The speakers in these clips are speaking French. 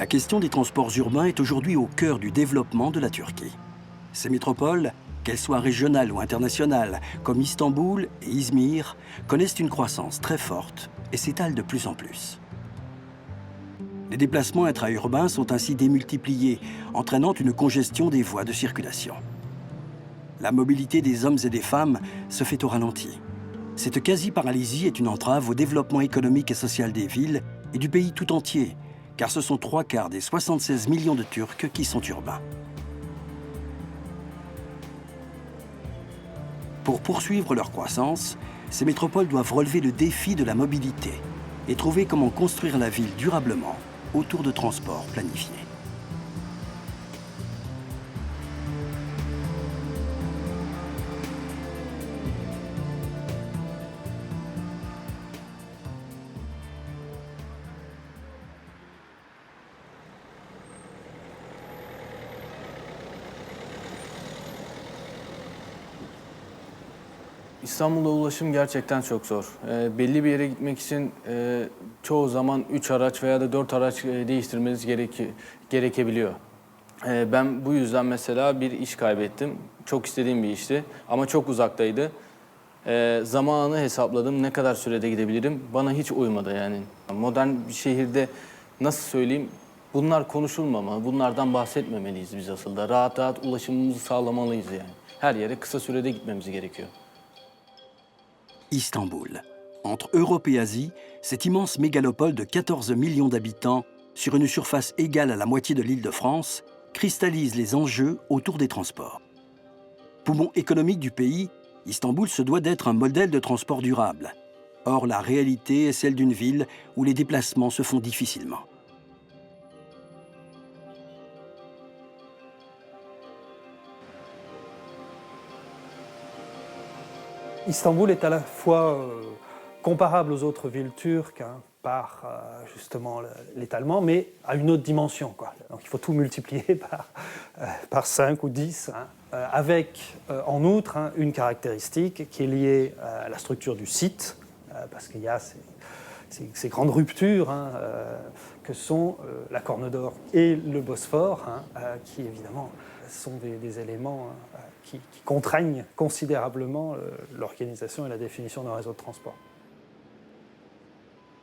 La question des transports urbains est aujourd'hui au cœur du développement de la Turquie. Ces métropoles, qu'elles soient régionales ou internationales, comme Istanbul et Izmir, connaissent une croissance très forte et s'étalent de plus en plus. Les déplacements intra-urbains sont ainsi démultipliés, entraînant une congestion des voies de circulation. La mobilité des hommes et des femmes se fait au ralenti. Cette quasi-paralysie est une entrave au développement économique et social des villes et du pays tout entier, car ce sont 3/4 des 76 millions de Turcs qui sont urbains. Pour poursuivre leur croissance, ces métropoles doivent relever le défi de la mobilité et trouver comment construire la ville durablement autour de transports planifiés. İstanbul'da ulaşım gerçekten çok zor. Belli bir yere gitmek için çoğu zaman 3 araç veya da 4 araç değiştirmeniz gerekebiliyor. Ben bu yüzden mesela bir iş kaybettim. Çok istediğim bir işti ama çok uzaktaydı. Zamanı hesapladım, ne kadar sürede gidebilirim, bana hiç uymadı yani. Modern bir şehirde nasıl söyleyeyim, bunlar konuşulmamalı, bunlardan bahsetmemeliyiz biz aslında. Rahat rahat ulaşımımızı sağlamalıyız yani. Her yere kısa sürede gitmemiz gerekiyor. Istanbul. Entre Europe et Asie, cette immense mégalopole de 14 millions d'habitants, sur une surface égale à la moitié de l'Île-de-France, cristallise les enjeux autour des transports. Poumon économique du pays, Istanbul se doit d'être un modèle de transport durable. Or, la réalité est celle d'une ville où les déplacements se font difficilement. Istanbul est à la fois comparable aux autres villes turques par justement l'étalement, mais à une autre dimension, quoi. Donc il faut tout multiplier par 5 ou 10, avec en outre une caractéristique qui est liée à la structure du site, parce qu'il y a ces grandes ruptures que sont la Corne d'Or et le Bosphore, qui évidemment sont des éléments qui contraignent considérablement l'organisation et la définition d'un réseau de transport.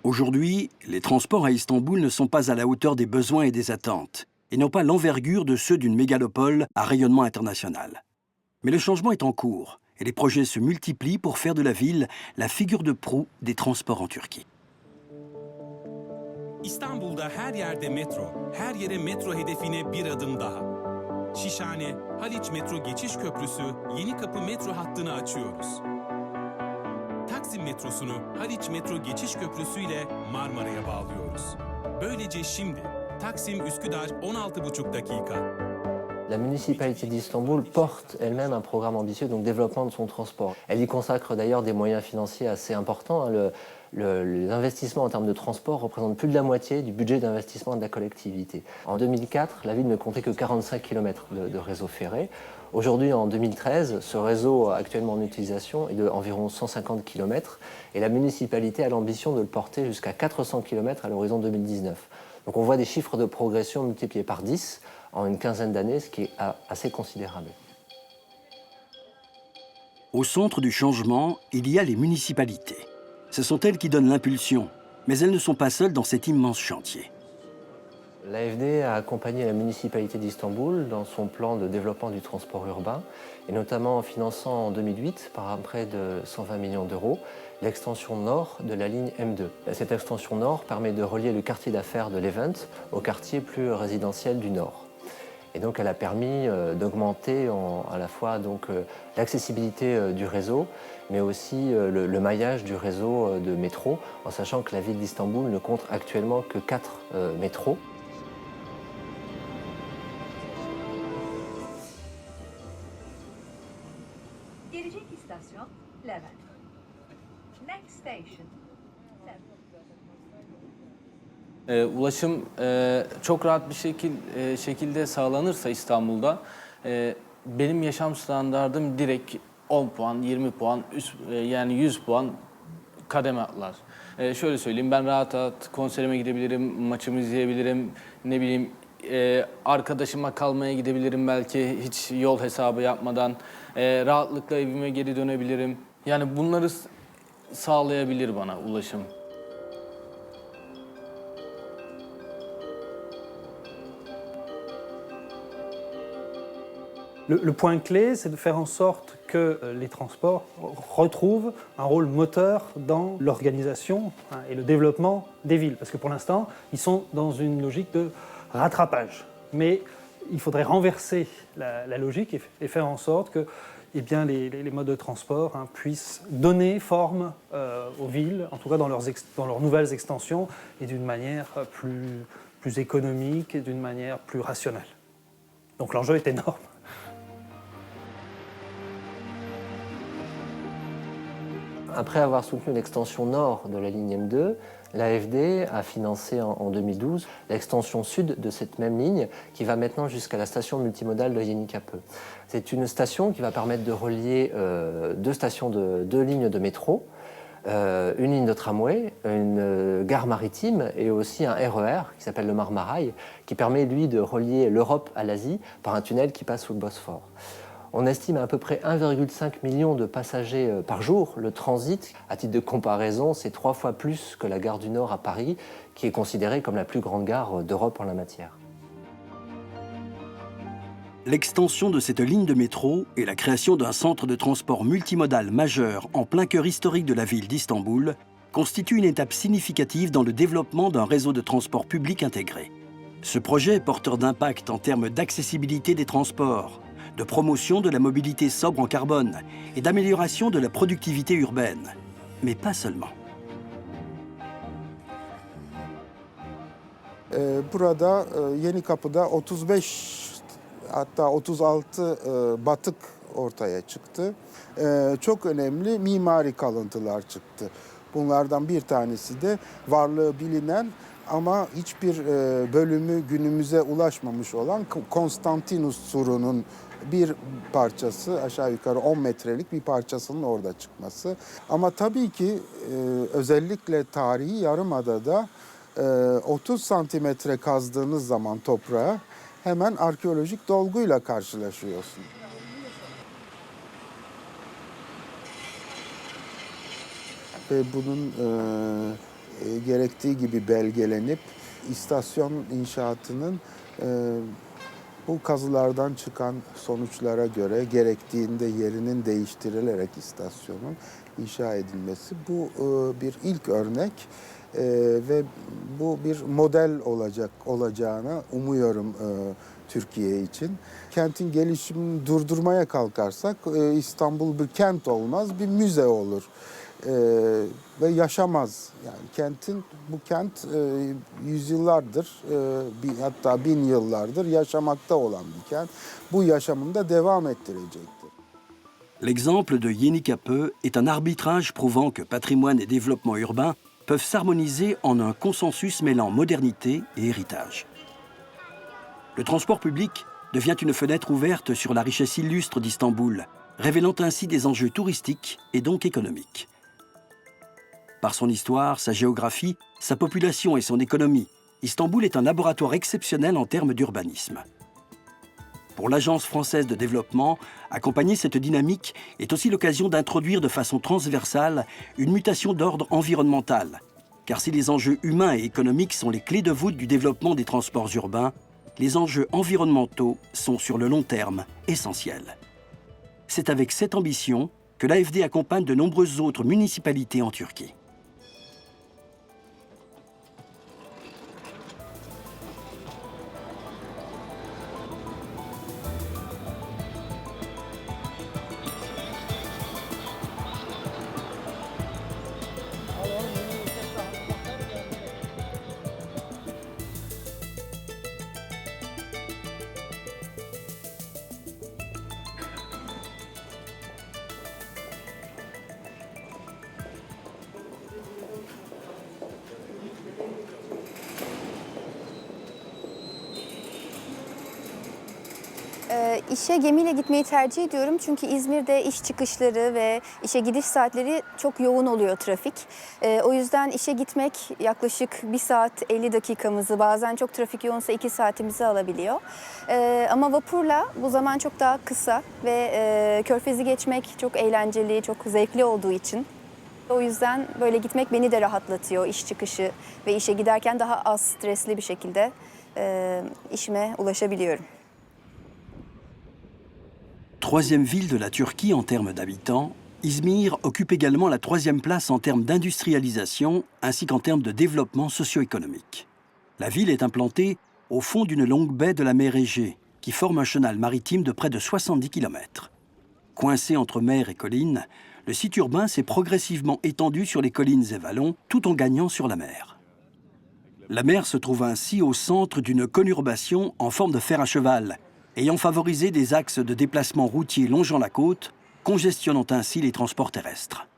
Aujourd'hui, les transports à Istanbul ne sont pas à la hauteur des besoins et des attentes, et n'ont pas l'envergure de ceux d'une mégalopole à rayonnement international. Mais le changement est en cours, et les projets se multiplient pour faire de la ville la figure de proue des transports en Turquie. İstanbul'da her yerde metro, her yere metro hedefine bir adım daha. Şişhane, Haliç Metro Geçiş Köprüsü, Yenikapı metro hattını açıyoruz. Taksim metrosunu Haliç Metro Geçiş Köprüsü ile Marmara'ya bağlıyoruz. Böylece şimdi Taksim-Üsküdar 16,5 dakika. La municipalité d'Istanbul porte elle-même un programme ambitieux, donc développement de son transport. Elle y consacre d'ailleurs des moyens financiers assez importants. Les investissements en termes de transport représentent plus de la moitié du budget d'investissement de la collectivité. En 2004, la ville ne comptait que 45 km de réseau ferré. Aujourd'hui, en 2013, ce réseau actuellement en utilisation est d'environ 150 km et la municipalité a l'ambition de le porter jusqu'à 400 km à l'horizon 2019. Donc on voit des chiffres de progression multipliés par 10 en une quinzaine d'années, ce qui est assez considérable. Au centre du changement, il y a les municipalités. Ce sont elles qui donnent l'impulsion, mais elles ne sont pas seules dans cet immense chantier. L'AFD a accompagné la municipalité d'Istanbul dans son plan de développement du transport urbain, et notamment en finançant en 2008, par un prêt de 120 millions d'euros, l'extension nord de la ligne M2. Cette extension nord permet de relier le quartier d'affaires de Levent au quartier plus résidentiel du nord. Et donc elle a permis d'augmenter à la fois l'accessibilité du réseau, mais aussi le maillage du réseau de métro, en sachant que la ville d'Istanbul ne compte actuellement que 4 métros. Gelecek istasyon Levent. Next station. Ulaşım çok rahat bir şekilde sağlanırsa İstanbul'da benim yaşam standardım direkt 10 puan, 20 puan, yani 100 puan kademe atlar. Şöyle söyleyeyim, ben rahat rahat konserime gidebilirim, maçımı izleyebilirim, Ne bileyim arkadaşıma kalmaya gidebilirim belki hiç yol hesabı yapmadan. Rahatlıkla evime geri dönebilirim. Yani bunları sağlayabilir bana ulaşım. Le point clé, c'est de faire en sorte que les transports retrouvent un rôle moteur dans l'organisation et le développement des villes. Parce que pour l'instant, ils sont dans une logique de rattrapage. Mais il faudrait renverser la logique et faire en sorte que eh bien, les modes de transport puissent donner forme aux villes, en tout cas dans leurs nouvelles extensions, et d'une manière plus économique et d'une manière plus rationnelle. Donc l'enjeu est énorme. Après avoir soutenu l'extension nord de la ligne M2, l'AFD a financé en 2012 l'extension sud de cette même ligne qui va maintenant jusqu'à la station multimodale de Yenikapı. C'est une station qui va permettre de relier deux lignes de métro, une ligne de tramway, une gare maritime et aussi un RER qui s'appelle le Marmaray qui permet lui de relier l'Europe à l'Asie par un tunnel qui passe sous le Bosphore. On estime à peu près 1,5 million de passagers par jour. Le transit, à titre de comparaison, c'est 3 fois plus que la gare du Nord à Paris, qui est considérée comme la plus grande gare d'Europe en la matière. L'extension de cette ligne de métro et la création d'un centre de transport multimodal majeur en plein cœur historique de la ville d'Istanbul constituent une étape significative dans le développement d'un réseau de transport public intégré. Ce projet est porteur d'impact en termes d'accessibilité des transports, de promotion de la mobilité sobre en carbone et d'amélioration de la productivité urbaine. Mais pas seulement. Burada Yenikapı'da 35 hatta 36 batık ortaya çıktı. Çok önemli mimari kalıntılar çıktı. Bunlardan bir tanesi de varlığı bilinen ama hiçbir bölümü günümüze ulaşmamış olan Konstantinus surunun bir parçası, aşağı yukarı 10 metrelik bir parçasının orada çıkması. Ama tabii ki özellikle tarihi Yarımada'da 30 santimetre kazdığınız zaman toprağa hemen arkeolojik dolguyla karşılaşıyorsun. Ve bunun gerektiği gibi belgelenip istasyon inşaatının bu kazılardan çıkan sonuçlara göre gerektiğinde yerinin değiştirilerek istasyonun inşa edilmesi bu bir ilk örnek ve bu bir model olacağını umuyorum Türkiye için. Kentin gelişimini durdurmaya kalkarsak İstanbul bir kent olmaz, bir müze olur. Ve yaşamaz. Yani bu kent yüzyıllardır, hatta 1000 yıllardır yaşamakta olan bir kent. Bu yaşamını da devam ettirecektir. L'exemple de Yenikapı est un arbitrage prouvant que patrimoine et développement urbain peuvent s'harmoniser en un consensus mêlant modernité et héritage. Le transport public devient une fenêtre ouverte sur la richesse illustre d'Istanbul, révélant ainsi des enjeux touristiques et donc économiques. Par son histoire, sa géographie, sa population et son économie, Istanbul est un laboratoire exceptionnel en termes d'urbanisme. Pour l'Agence française de développement, accompagner cette dynamique est aussi l'occasion d'introduire de façon transversale une mutation d'ordre environnemental. Car si les enjeux humains et économiques sont les clés de voûte du développement des transports urbains, les enjeux environnementaux sont sur le long terme essentiels. C'est avec cette ambition que l'AFD accompagne de nombreuses autres municipalités en Turquie. İşe gemiyle gitmeyi tercih ediyorum çünkü İzmir'de iş çıkışları ve işe gidiş saatleri çok yoğun oluyor trafik. O yüzden işe gitmek yaklaşık 1 saat 50 dakikamızı, bazen çok trafik yoğunsa 2 saatimizi alabiliyor. Ama vapurla bu zaman çok daha kısa ve Körfez'i geçmek çok eğlenceli, çok zevkli olduğu için. O yüzden böyle gitmek beni de rahatlatıyor, iş çıkışı ve işe giderken daha az stresli bir şekilde işime ulaşabiliyorum. Troisième ville de la Turquie en termes d'habitants, İzmir occupe également la troisième place en termes d'industrialisation ainsi qu'en termes de développement socio-économique. La ville est implantée au fond d'une longue baie de la mer Égée qui forme un chenal maritime de près de 70 km. Coincé entre mer et collines, le site urbain s'est progressivement étendu sur les collines et vallons tout en gagnant sur la mer. La mer se trouve ainsi au centre d'une conurbation en forme de fer à cheval, ayant favorisé des axes de déplacement routiers longeant la côte, congestionnant ainsi les transports terrestres.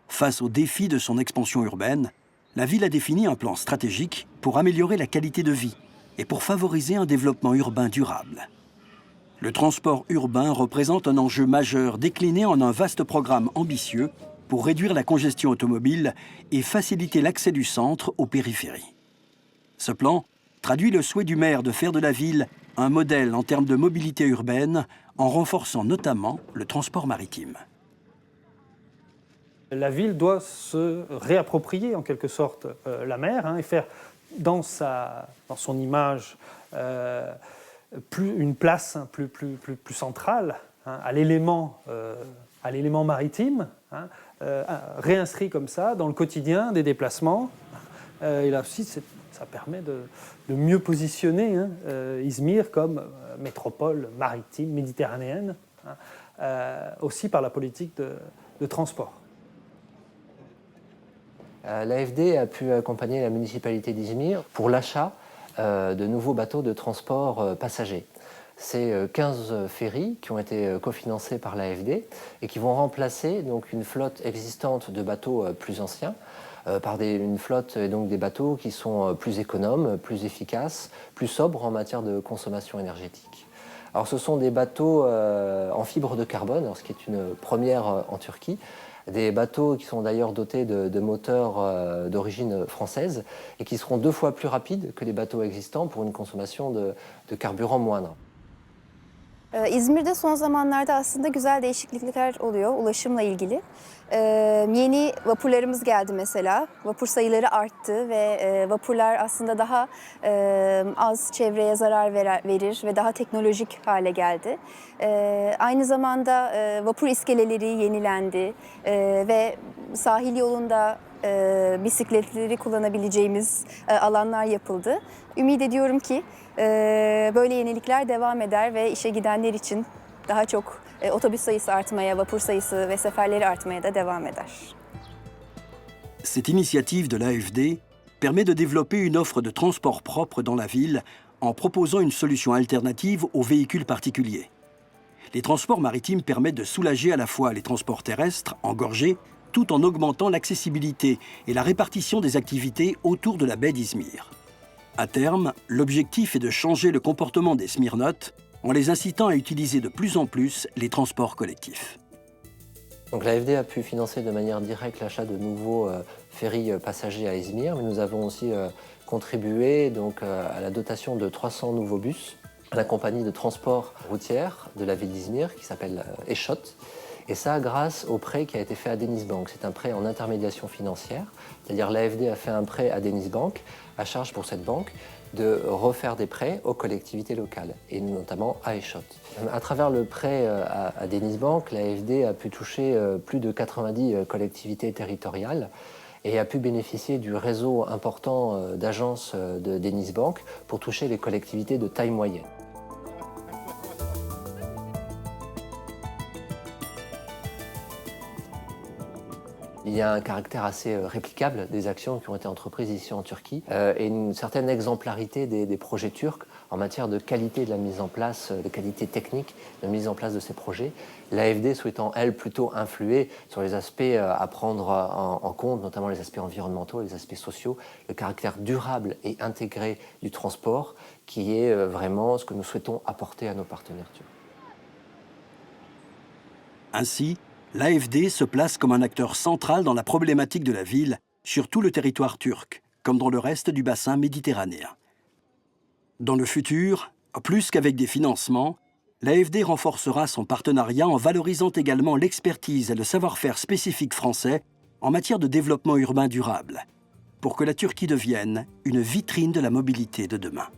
Face aux défis de son expansion urbaine, la ville a défini un plan stratégique pour améliorer la qualité de vie et pour favoriser un développement urbain durable. Le transport urbain représente un enjeu majeur décliné en un vaste programme ambitieux pour réduire la congestion automobile et faciliter l'accès du centre aux périphéries. Ce plan traduit le souhait du maire de faire de la ville un modèle en termes de mobilité urbaine en renforçant notamment le transport maritime. La ville doit se réapproprier en quelque sorte la mer et faire dans son image une place plus centrale à l'élément maritime, réinscrit comme ça dans le quotidien des déplacements. Et là aussi, ça permet de mieux positionner Izmir comme métropole maritime méditerranéenne, aussi par la politique de transport. L'AFD a pu accompagner la municipalité d'Izmir pour l'achat de nouveaux bateaux de transport passagers. C'est 15 ferries qui ont été cofinancés par l'AFD et qui vont remplacer donc une flotte existante de bateaux plus anciens par une flotte et donc des bateaux qui sont plus économes, plus efficaces, plus sobres en matière de consommation énergétique. Alors ce sont des bateaux en fibre de carbone, alors, ce qui est une première en Turquie. Des bateaux qui sont d'ailleurs dotés de moteurs d'origine française et qui seront 2 fois plus rapides que les bateaux existants pour une consommation de carburant moindre. İzmir'de son zamanlarda aslında güzel değişiklikler oluyor ulaşımla ilgili. Yeni vapurlarımız geldi mesela. Vapur sayıları arttı ve vapurlar aslında daha az çevreye zarar verir ve daha teknolojik hale geldi. Aynı zamanda vapur iskeleleri yenilendi ve sahil yolunda bisikletleri kullanabileceğimiz alanlar yapıldı. Ümit ediyorum ki böyle yenilikler devam eder ve işe gidenler için daha çok otobüs sayısı artmaya, vapur sayısı ve seferleri artmaya da devam eder. Cette initiative de l'AFD permet de développer une offre de transport propre dans la ville en proposant une solution alternative aux véhicules particuliers. Les transports maritimes permettent de soulager à la fois les transports terrestres, engorgés, tout en augmentant l'accessibilité et la répartition des activités autour de la baie d'Izmir. À terme, l'objectif est de changer le comportement des Smyrnotes en les incitant à utiliser de plus en plus les transports collectifs. Donc l'AFD a pu financer de manière directe l'achat de nouveaux ferries passagers à Izmir, mais nous avons aussi contribué donc, à la dotation de 300 nouveaux bus à la compagnie de transport routière de la ville d'Izmir qui s'appelle Eşot. Et ça grâce au prêt qui a été fait à Denizbank. C'est un prêt en intermédiation financière, c'est-à-dire l'AFD a fait un prêt à Denizbank, à charge pour cette banque de refaire des prêts aux collectivités locales, et notamment à Eşot. À travers le prêt à Denizbank, l'AFD a pu toucher plus de 90 collectivités territoriales et a pu bénéficier du réseau important d'agences de Denizbank pour toucher les collectivités de taille moyenne. Il y a un caractère assez réplicable des actions qui ont été entreprises ici en Turquie et une certaine exemplarité des projets turcs en matière de qualité de la mise en place, de qualité technique de mise en place de ces projets. L'AFD souhaitant, elle, plutôt influer sur les aspects à prendre en compte, notamment les aspects environnementaux, les aspects sociaux, le caractère durable et intégré du transport qui est vraiment ce que nous souhaitons apporter à nos partenaires turcs. Ainsi, l'AFD se place comme un acteur central dans la problématique de la ville sur tout le territoire turc, comme dans le reste du bassin méditerranéen. Dans le futur, plus qu'avec des financements, l'AFD renforcera son partenariat en valorisant également l'expertise et le savoir-faire spécifique français en matière de développement urbain durable, pour que la Turquie devienne une vitrine de la mobilité de demain.